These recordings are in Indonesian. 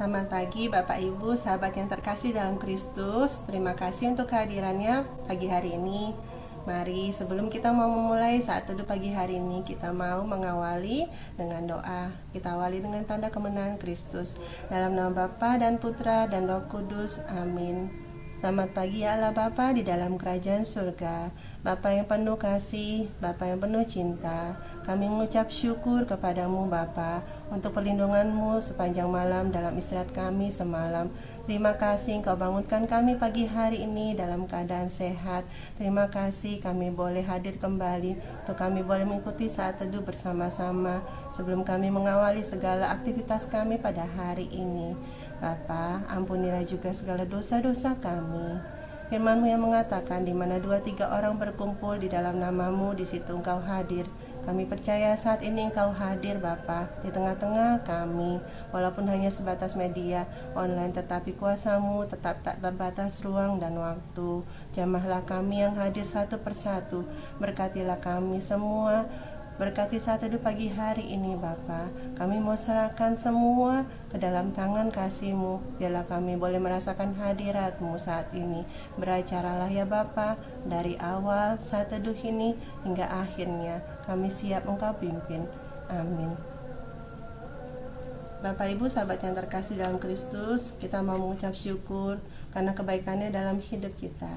Selamat pagi Bapak Ibu, sahabat yang terkasih dalam Kristus. Terima kasih untuk kehadirannya pagi hari ini. Mari sebelum kita mau memulai saat teduh pagi hari ini, kita mau mengawali dengan doa. Kita awali dengan tanda kemenangan Kristus. Dalam nama Bapa dan Putra dan Roh Kudus. Amin. Selamat pagi ya Allah Bapa di dalam kerajaan surga. Bapa yang penuh kasih, Bapa yang penuh cinta. Kami mengucap syukur kepadamu Bapa untuk perlindunganmu sepanjang malam dalam istirahat kami semalam. Terima kasih Engkau bangunkan kami pagi hari ini dalam keadaan sehat. Terima kasih kami boleh hadir kembali untuk kami boleh mengikuti saat teduh bersama-sama sebelum kami mengawali segala aktivitas kami pada hari ini. Bapa, ampunilah juga segala dosa-dosa kami. Firman-Mu yang mengatakan di mana 2-3 orang berkumpul di dalam nama-Mu, di situ Engkau hadir. Kami percaya saat ini Engkau hadir Bapa di tengah-tengah kami. Walaupun hanya sebatas media online, tetapi kuasa-Mu tetap tak terbatas ruang dan waktu. Jamahlah kami yang hadir satu persatu. Berkatilah kami semua. Berkati saat teduh pagi hari ini Bapa. Kami mau serahkan semua ke dalam tangan kasih-Mu. Biarlah kami boleh merasakan hadirat-Mu saat ini. Beracaralah ya Bapa, dari awal saat teduh ini hingga akhirnya. Kami siap Engkau pimpin. Amin. Bapak Ibu sahabat yang terkasih dalam Kristus, kita mau mengucap syukur karena kebaikannya dalam hidup kita.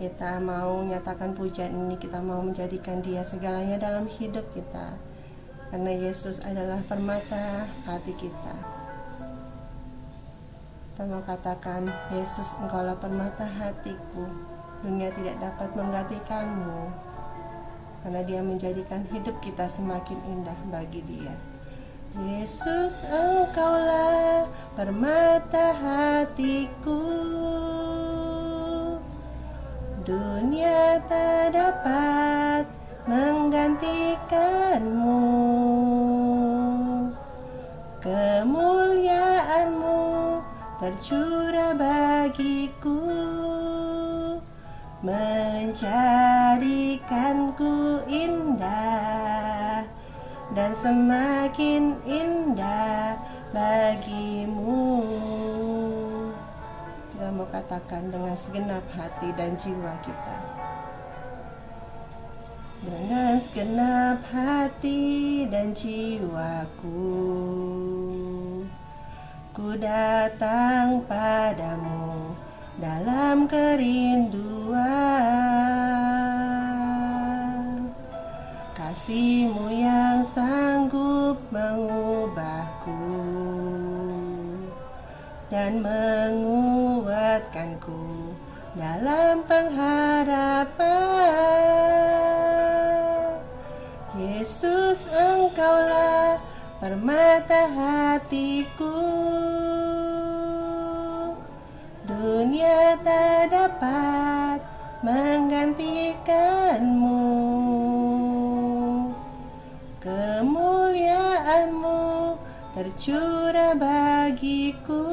Kita mau menyatakan pujian ini, kita mau menjadikan Dia segalanya dalam hidup kita. Karena Yesus adalah permata hati kita. Kita mau katakan, Yesus Engkaulah permata hatiku. Dunia tidak dapat menggantikanmu. Karena Dia menjadikan hidup kita semakin indah bagi Dia. Yesus Engkaulah permata hatiku. Dunia tak dapat menggantikanmu. Kemuliaan-Mu tercurah bagiku, menjadikanku indah dan semakin indah bagimu. Kita mau katakan dengan segenap hati dan jiwa kita. Dengan segenap hati dan jiwaku, ku datang padamu dalam kerinduan. Kasih-Mu yang sanggup mengubahku dan menguatkanku dalam pengharapan. Yesus Engkaulah permata hatiku. Dunia tak dapat menggantikanmu. Kemuliaan-Mu tercurah bagiku,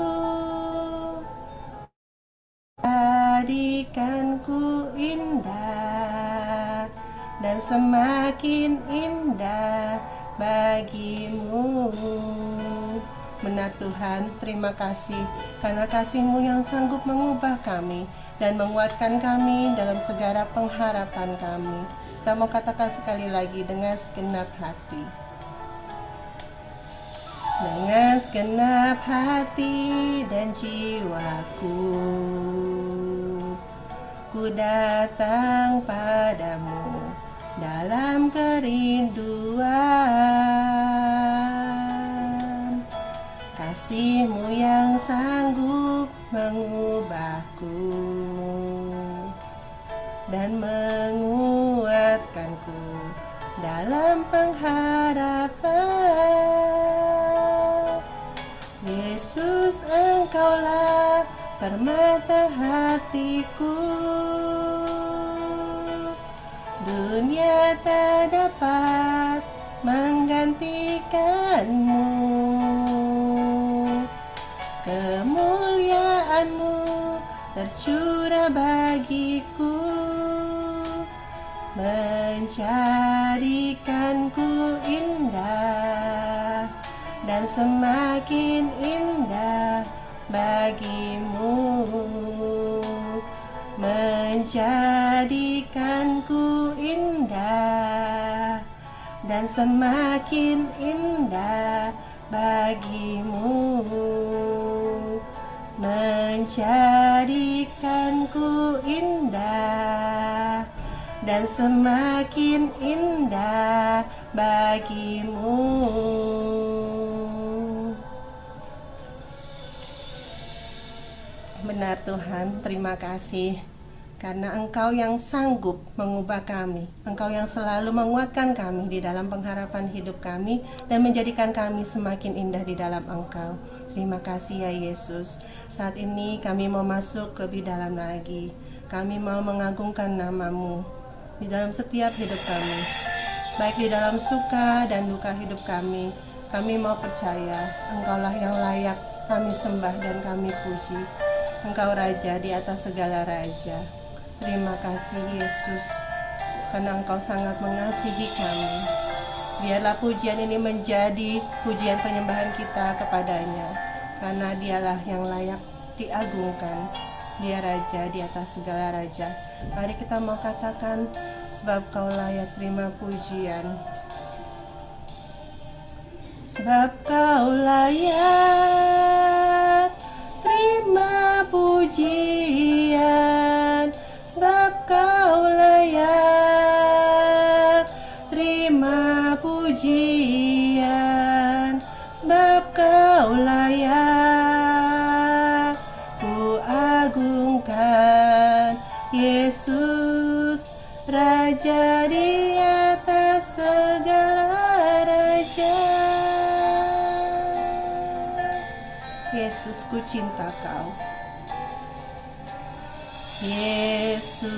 jadikanku indah dan semakin indah bagimu. Benar Tuhan, terima kasih karena kasih-Mu yang sanggup mengubah kami dan menguatkan kami dalam segala pengharapan kami. Kita mau katakan sekali lagi dengan segenap hati. Dengan segenap hati dan jiwaku, ku datang padamu dalam kerinduan. Kasih-Mu yang sanggup mengubahku dan menguatkanku dalam pengharapan. Yesus Engkaulah permata hatiku. Dunia tak dapat menggantikanmu. Kemuliaan-Mu tercurah bagiku, menjadikanku indah dan semakin indah bagimu, menjadikanku indah dan semakin indah bagimu, menjadikanku indah dan semakin indah bagimu. Benar Tuhan, terima kasih karena Engkau yang sanggup mengubah kami, Engkau yang selalu menguatkan kami di dalam pengharapan hidup kami dan menjadikan kami semakin indah di dalam Engkau. Terima kasih ya Yesus. Saat ini kami mau masuk lebih dalam lagi. Kami mau mengagungkan nama-Mu di dalam setiap hidup kami, baik di dalam suka dan duka hidup kami. Kami mau percaya Engkaulah yang layak kami sembah dan kami puji. Engkau Raja di atas segala raja. Terima kasih Yesus, karena Engkau sangat mengasihi kami. Biarlah pujian ini menjadi pujian penyembahan kita kepadanya, karena Dialah yang layak diagungkan. Dia Raja di atas segala raja. Mari kita mau katakan, sebab Kau layak terima pujian. Sebab Kau layak terima pujian, sebab Kau layak terima pujian, sebab Kau layak ku agungkan. Yesus Raja di atas segala raja. Yesus, ku cinta Kau. Yesus,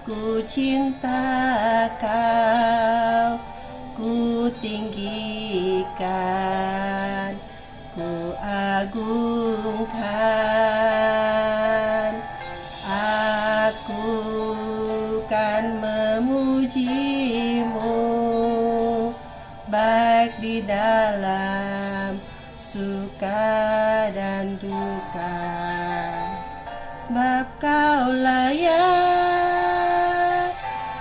ku cinta Kau. Ku tinggikan, ku agungkan. Aku kan memuji-Mu, baik di dalam suka dan duka, sebab Kau layak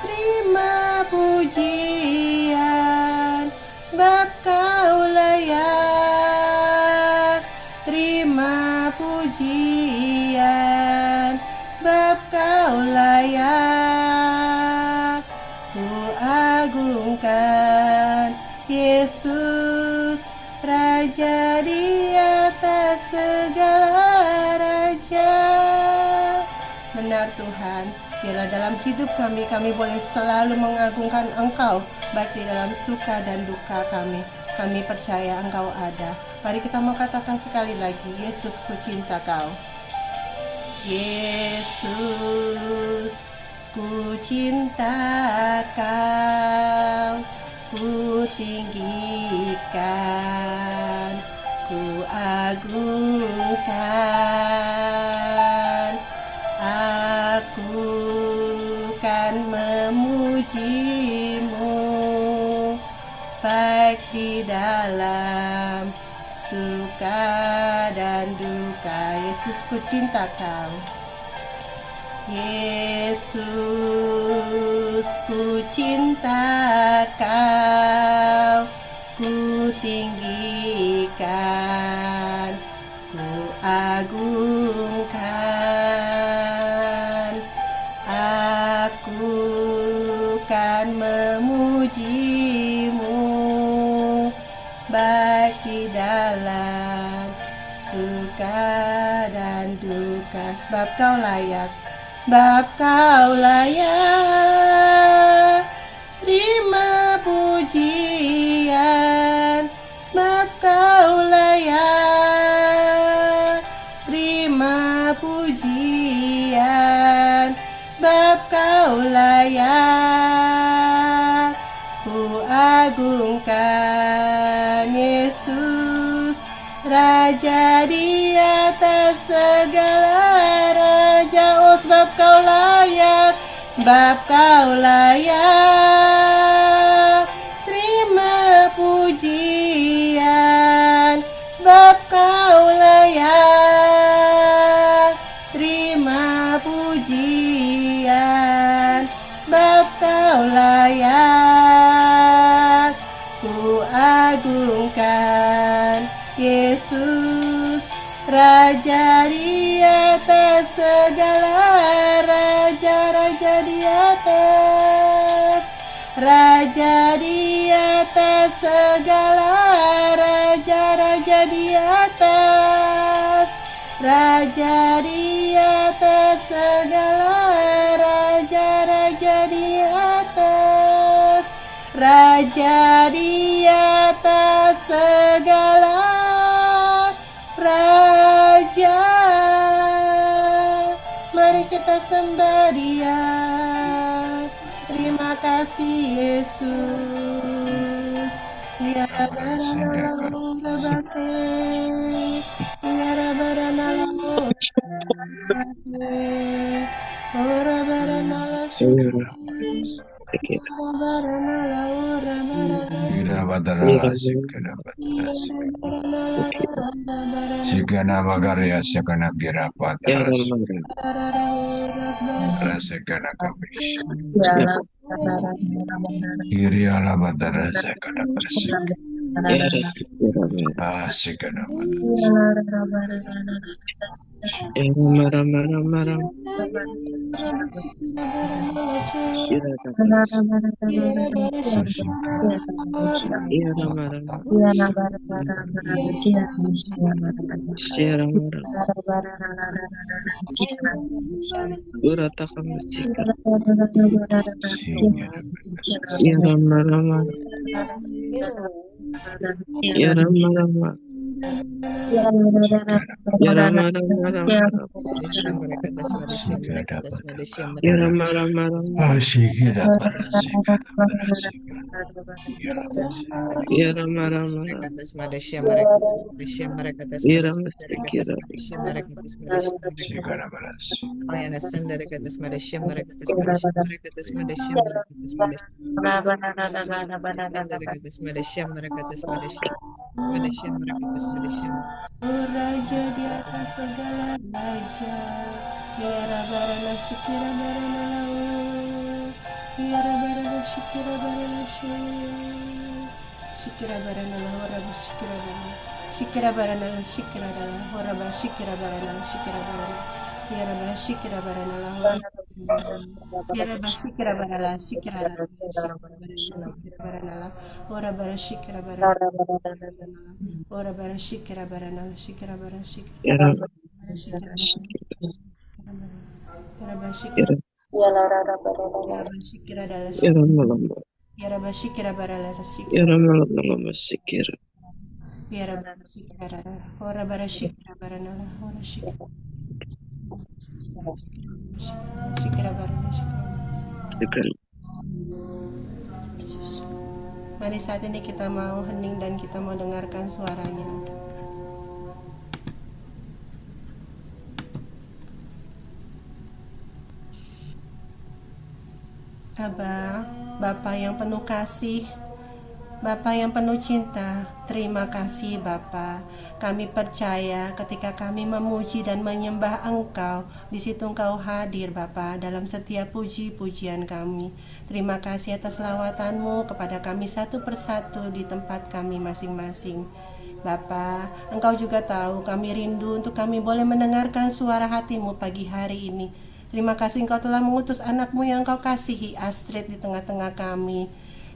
terima pujian, sebab Kau layak terima pujian, sebab Kau layak ku agungkan. Yesus Raja di atas segala raja. Benar Tuhan, biarlah dalam hidup kami boleh selalu mengagungkan Engkau, baik di dalam suka dan duka kami. Kami percaya Engkau ada. Mari kita mau katakan sekali lagi, Yesus, ku cinta Kau. Yesus, ku cinta Kau. Ku tinggikan, ku agungkan. Aku kan memuji-Mu, baik di dalam suka dan duka. Yesus, ku cinta Kau. Yesus, ku cinta Kau. Ku tinggikan, ku agungkan. Aku kan memuji-Mu, baik di dalam suka dan duka, sebab Kau layak. Sebab Kau layak terima pujian, sebab Kau layak terima pujian, sebab Kau layak ku agungkan. Yesus Raja di atas segala raja. Oh, sebab Kau layak, sebab Kau layak terima pujian, sebab kau layak terima pujian, sebab kau layak ku agungkan Yesus, Raja di atas segala raja-raja di atas, Raja di atas segala raja-raja di atas, Raja di atas segala raja-raja di atas, Raja di atas segala raja. Mari kita sembah Dia. Terima kasih Yesus. Ya rabarana rabase, ya rabarana rabase, oh rabarana lasuki, rabarana lau rabarana Gira badara lasik kena batas. Sigana bagaria sekana gira badara sekana kabish. Kiri ala badara sekana bersik. Sekana batas. Raja di atas segala raja, biara barana syukira barana lau, biara barana syukira barana syukira barana lau, rabu syukira barana, syukira barana lau, syukira barana, horaba syukira barana, syukira barana, biara barana syukira barana lau, biara barana syukira barana, syukira barana lau, horaba syukira barana. Ora bara shikira bara nala shikira bara shikira ora bara shikira ora bara shikira dala shikira bara shikira bara la shikira biara bara shikira dala ora bara shikira bara nala ora shikira shikira bara shikira. Mari saat ini kita mau hening dan kita mau dengarkan suaranya. Abah, Bapa yang penuh kasih, Bapa yang penuh cinta, terima kasih Bapa. Kami percaya ketika kami memuji dan menyembah Engkau, di situ Engkau hadir Bapa dalam setiap puji-pujian kami. Terima kasih atas lawatan-Mu kepada kami satu persatu di tempat kami masing-masing. Bapa, Engkau juga tahu kami rindu untuk kami boleh mendengarkan suara hati-Mu pagi hari ini. Terima kasih Engkau telah mengutus anak-Mu yang Engkau kasihi, Astrid, di tengah-tengah kami.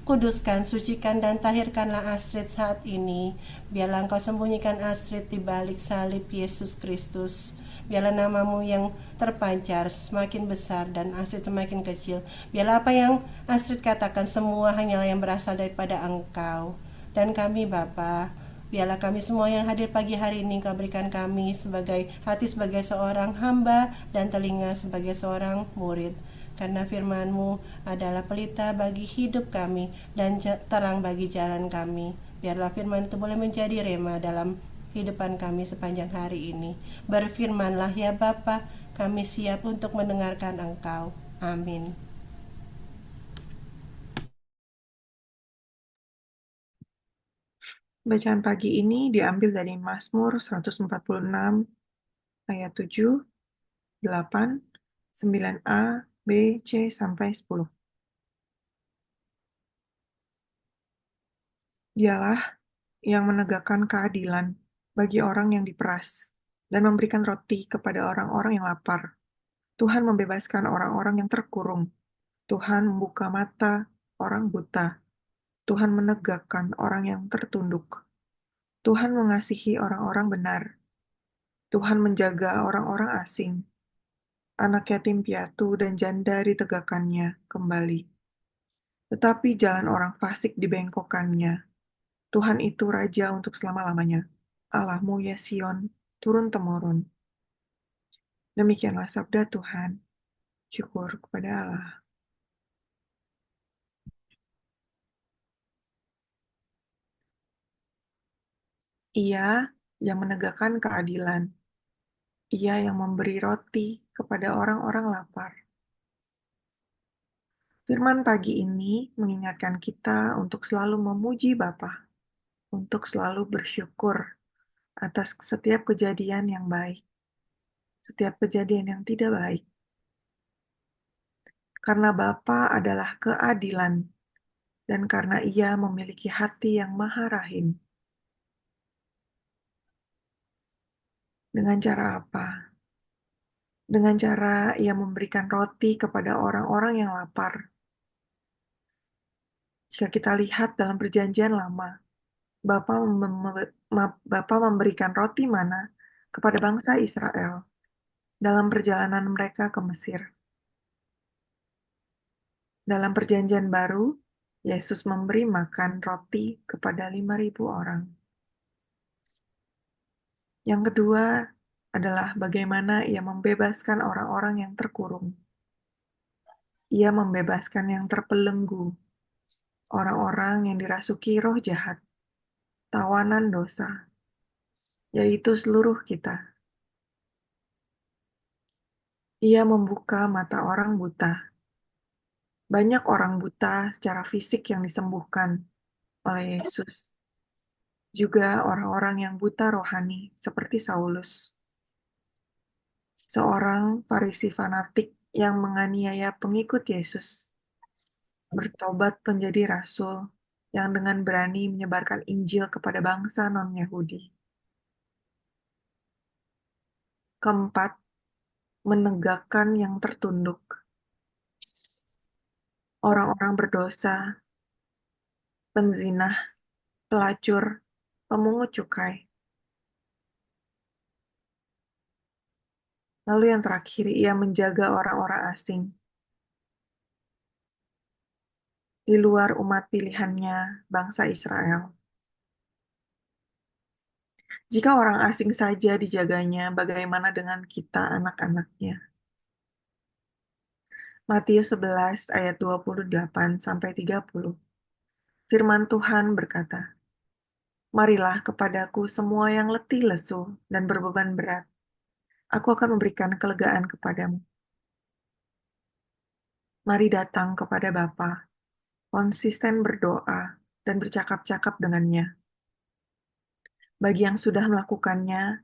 Kuduskan, sucikan, dan tahirkanlah Astrid saat ini. Biarlah Engkau sembunyikan Astrid di balik salib Yesus Kristus. Biarlah nama-Mu yang terpancar semakin besar dan Astrid semakin kecil. Biarlah apa yang Astrid katakan semua hanyalah yang berasal daripada Engkau. Dan kami Bapa, biarlah kami semua yang hadir pagi hari ini Engkau berikan kami sebagai hati sebagai seorang hamba dan telinga sebagai seorang murid. Karena firman-Mu adalah pelita bagi hidup kami dan terang bagi jalan kami. Biarlah firman itu boleh menjadi rema dalam kehidupan kami sepanjang hari ini. Berfirmanlah ya Bapa, kami siap untuk mendengarkan Engkau. Amin. Bacaan pagi ini diambil dari Mazmur 146 ayat 7, 8, 9a, b, c, sampai 10. Dialah yang menegakkan keadilan bagi orang yang diperas dan memberikan roti kepada orang-orang yang lapar. Tuhan membebaskan orang-orang yang terkurung. Tuhan membuka mata orang buta. Tuhan menegakkan orang yang tertunduk. Tuhan mengasihi orang-orang benar. Tuhan menjaga orang-orang asing. Anak yatim piatu dan janda ditegakkannya kembali. Tetapi jalan orang fasik dibengkokkannya. Tuhan itu Raja untuk selama-lamanya. Allahmu ya Sion, turun-temurun. Demikianlah sabda Tuhan. Syukur kepada Allah. Ia yang menegakkan keadilan. Ia yang memberi roti kepada orang-orang lapar. Firman pagi ini mengingatkan kita untuk selalu memuji Bapa, untuk selalu bersyukur atas setiap kejadian yang baik, setiap kejadian yang tidak baik. Karena Bapa adalah keadilan, dan karena Ia memiliki hati yang maha rahim. Dengan cara apa? Dengan cara Ia memberikan roti kepada orang-orang yang lapar. Jika kita lihat dalam perjanjian lama, Bapa memberikan roti mana kepada bangsa Israel dalam perjalanan mereka ke Mesir. Dalam perjanjian baru, Yesus memberi makan roti kepada 5.000 orang. Yang kedua adalah bagaimana Ia membebaskan orang-orang yang terkurung. Ia membebaskan yang terpelenggu, orang-orang yang dirasuki roh jahat, tawanan dosa, yaitu seluruh kita. Ia membuka mata orang buta. Banyak orang buta secara fisik yang disembuhkan oleh Yesus. Juga orang-orang yang buta rohani seperti Saulus, seorang Farisi fanatik yang menganiaya pengikut Yesus, bertobat menjadi rasul yang dengan berani menyebarkan Injil kepada bangsa non-Yahudi. Keempat, menegakkan yang tertunduk. Orang-orang berdosa, penzinah, pelacur, pemungut cukai. Lalu yang terakhir, Ia menjaga orang-orang asing di luar umat pilihannya, bangsa Israel. Jika orang asing saja dijaganya, bagaimana dengan kita anak-anaknya? Matius 11 ayat 28-30. Firman Tuhan berkata, "Marilah kepadaku semua yang letih lesu dan berbeban berat. Aku akan memberikan kelegaan kepadamu. Mari datang kepada Bapa, konsisten berdoa dan bercakap-cakap dengannya. Bagi yang sudah melakukannya,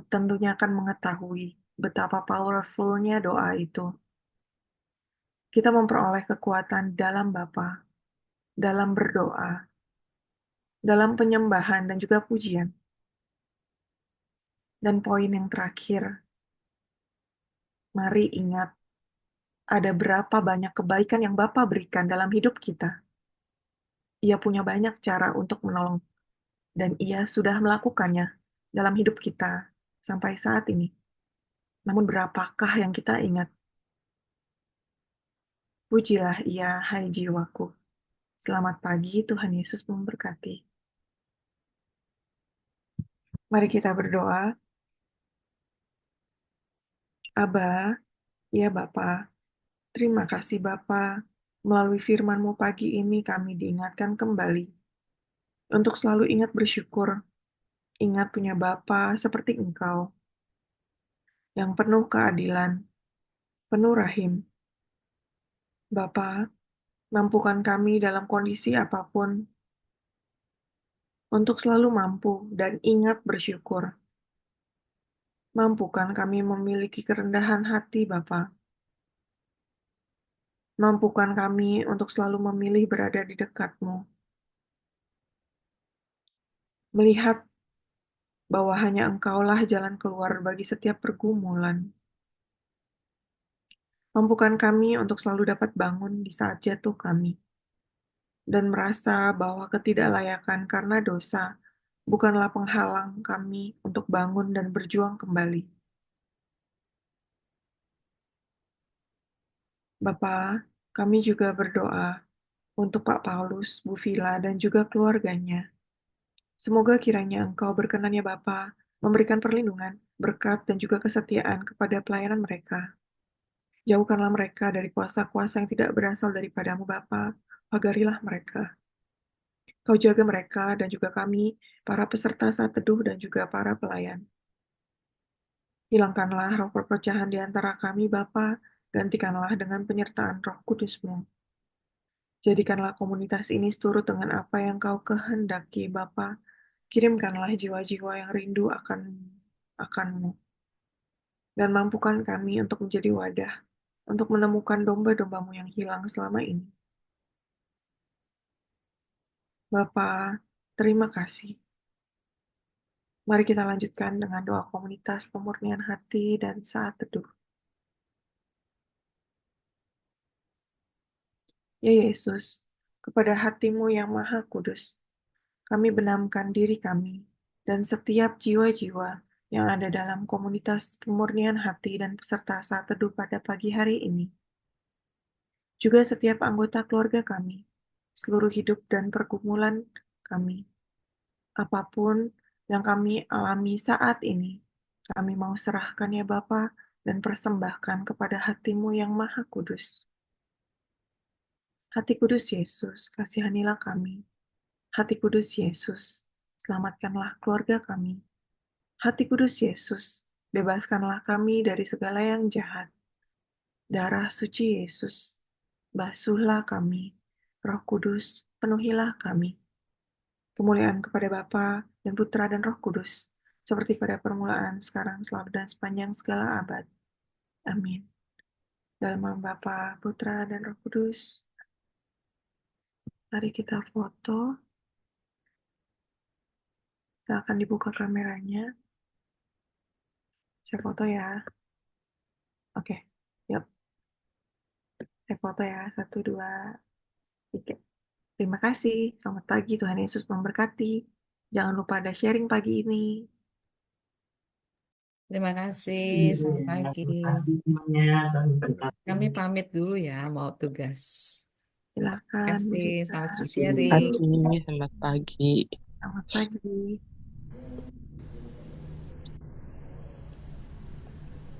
tentunya akan mengetahui betapa powerful-nya doa itu. Kita memperoleh kekuatan dalam Bapa, dalam berdoa, dalam penyembahan dan juga pujian. Dan poin yang terakhir, mari ingat ada berapa banyak kebaikan yang Bapa berikan dalam hidup kita. Ia punya banyak cara untuk menolong, dan Ia sudah melakukannya dalam hidup kita sampai saat ini. Namun berapakah yang kita ingat? Pujilah Ia, hai jiwaku. Selamat pagi, Tuhan Yesus memberkati. Mari kita berdoa. Aba, ya Bapa, terima kasih Bapa. Melalui firman-Mu pagi ini kami diingatkan kembali untuk selalu ingat bersyukur, ingat punya Bapa seperti Engkau, yang penuh keadilan, penuh rahim. Bapa, mampukan kami dalam kondisi apapun, untuk selalu mampu dan ingat bersyukur. Mampukan kami memiliki kerendahan hati, Bapa. Mampukan kami untuk selalu memilih berada di dekat-Mu, melihat bahwa hanya Engkaulah jalan keluar bagi setiap pergumulan. Mampukan kami untuk selalu dapat bangun di saat jatuh kami, dan merasa bahwa ketidaklayakan karena dosa bukanlah penghalang kami untuk bangun dan berjuang kembali. Bapa, kami juga berdoa untuk Pak Paulus, Bu Vila, dan juga keluarganya. Semoga kiranya Engkau berkenan ya Bapa, memberikan perlindungan, berkat, dan juga kesetiaan kepada pelayanan mereka. Jauhkanlah mereka dari kuasa-kuasa yang tidak berasal daripadamu Bapa, pagarilah mereka. Kau jaga mereka dan juga kami, para peserta saat teduh dan juga para pelayan. Hilangkanlah roh perpecahan di antara kami Bapa, gantikanlah dengan penyertaan Roh Kudus-Mu. Jadikanlah komunitas ini seturut dengan apa yang Kau kehendaki Bapa. Kirimkanlah jiwa-jiwa yang rindu akan-Mu. Dan mampukan kami untuk menjadi wadah, untuk menemukan domba-domba-Mu yang hilang selama ini. Bapa, terima kasih. Mari kita lanjutkan dengan doa komunitas pemurnian hati dan saat teduh. Ya Yesus, kepada hati-Mu yang maha kudus, kami benamkan diri kami dan setiap jiwa-jiwa yang ada dalam komunitas pemurnian hati dan peserta saat teduh pada pagi hari ini. Juga setiap anggota keluarga kami, seluruh hidup dan pergumulan kami. Apapun yang kami alami saat ini, kami mau serahkan ya Bapa dan persembahkan kepada hati-Mu yang maha kudus. Hati kudus Yesus, kasihanilah kami. Hati kudus Yesus, selamatkanlah keluarga kami. Hati kudus Yesus, bebaskanlah kami dari segala yang jahat. Darah suci Yesus, basuhlah kami. Roh Kudus, penuhilah kami. Kemuliaan kepada Bapa dan Putra dan Roh Kudus, seperti pada permulaan, sekarang, selalu, dan sepanjang segala abad. Amin. Dalam nama Bapa, Putra, dan Roh Kudus, mari kita foto. Kita akan dibuka kameranya. Saya foto ya. Oke, yuk. Saya foto ya. 1, 2, 3. Terima kasih. Selamat pagi. Tuhan Yesus memberkati. Jangan lupa ada sharing pagi ini. Terima kasih, Iya, selamat pagi. terima kasih semuanya. Tuhan berkati. Kami pamit dulu ya, mau tugas. Terima Silakan, Bu kasih, Gita. selamat Terima sharing. kasih. Selamat pagi. Selamat pagi.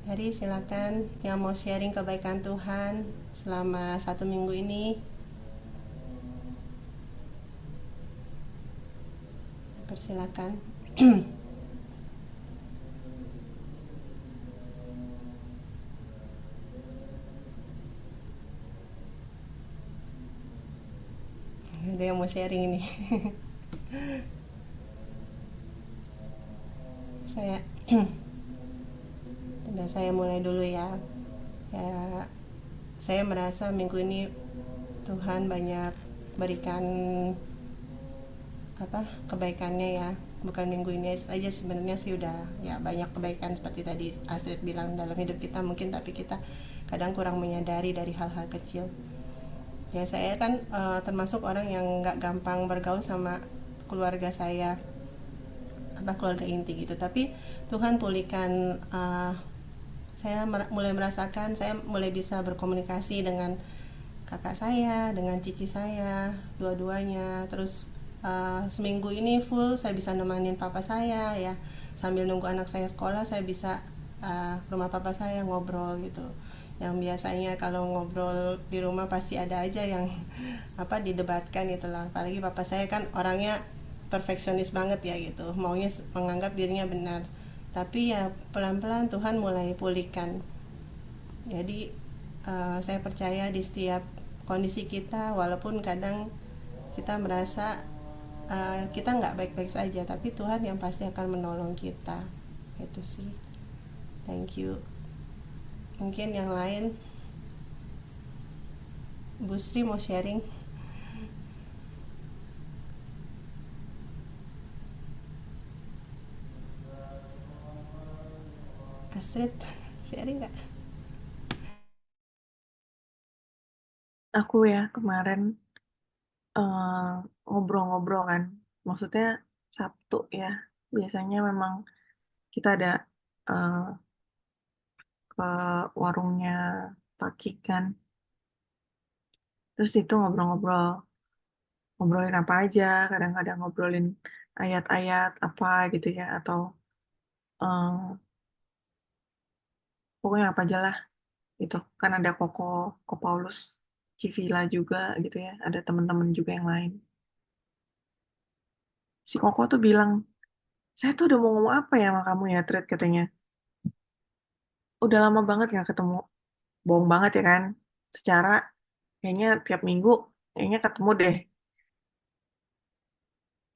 Mari silakan yang mau sharing kebaikan Tuhan selama 1 minggu ini. Persilakan. Ada yang mau sharing ini. saya mulai dulu ya. Saya merasa minggu ini Tuhan banyak berikan kebaikannya ya. Bukan minggu ini aja, sebenarnya sih udah ya banyak kebaikan seperti tadi Astrid bilang dalam hidup kita mungkin, tapi kita kadang kurang menyadari dari hal-hal kecil. Ya saya kan termasuk orang yang nggak gampang bergaul sama keluarga saya, keluarga inti gitu. Tapi Tuhan pulihkan, saya mulai merasakan, saya mulai bisa berkomunikasi dengan kakak saya, dengan cici saya, dua-duanya. Terus seminggu ini full saya bisa nemenin papa saya ya, sambil nunggu anak saya sekolah saya bisa ke rumah papa saya ngobrol gitu. Yang biasanya kalau ngobrol di rumah pasti ada aja yang didebatkan itulah. Apalagi papa saya kan orangnya perfeksionis banget ya gitu, maunya menganggap dirinya benar. Tapi ya pelan-pelan Tuhan mulai pulihkan. Jadi saya percaya di setiap kondisi kita, walaupun kadang kita merasa kita nggak baik-baik saja, tapi Tuhan yang pasti akan menolong kita. Itu sih. Thank you. Mungkin yang lain, Bu Sri mau sharing? Astrid, sharing nggak? Aku ya kemarin ngobrol-ngobrol kan, maksudnya Sabtu ya, biasanya memang kita ada eh, ke warungnya Paki kan, terus itu ngobrol-ngobrol, ngobrolin apa aja, kadang-kadang ngobrolin ayat-ayat apa gitu ya, atau eh, pokoknya apa aja lah gitu. Kan ada Ko Paulus Civila juga gitu ya, ada teman-teman juga yang lain. Si Koko tuh bilang, saya tuh udah mau ngomong apa ya sama kamu ya, Tret, katanya. Udah lama banget gak ketemu. Bohong banget ya kan. Secara kayaknya tiap minggu kayaknya ketemu deh.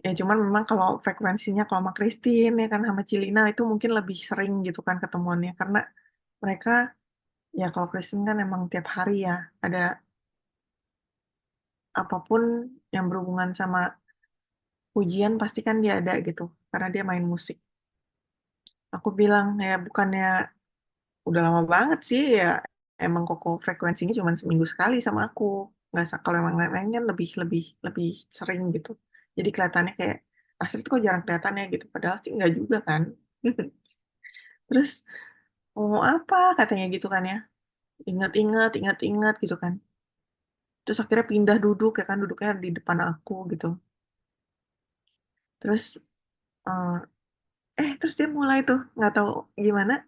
Ya cuman memang kalau frekuensinya kalau sama Christine ya kan sama Cilina itu mungkin lebih sering gitu kan ketemuannya. Karena mereka ya kalau Christine kan emang tiap hari ya ada apapun yang berhubungan sama pujian pasti kan dia ada gitu. Karena dia main musik. Aku bilang ya bukannya udah lama banget sih ya emang Koko frekuensinya cuma seminggu sekali sama aku. Nggak kalau emang lain-lain kan lebih lebih lebih sering gitu. Jadi kelihatannya kayak Astrid kok jarang kelihatan ya gitu. Padahal sih nggak juga kan. Terus mau apa katanya gitu kan ya. Ingat-ingat, ingat-ingat gitu kan. Terus akhirnya pindah duduk ya kan duduknya di depan aku gitu. Terus eh terus dia mulai tuh nggak tahu gimana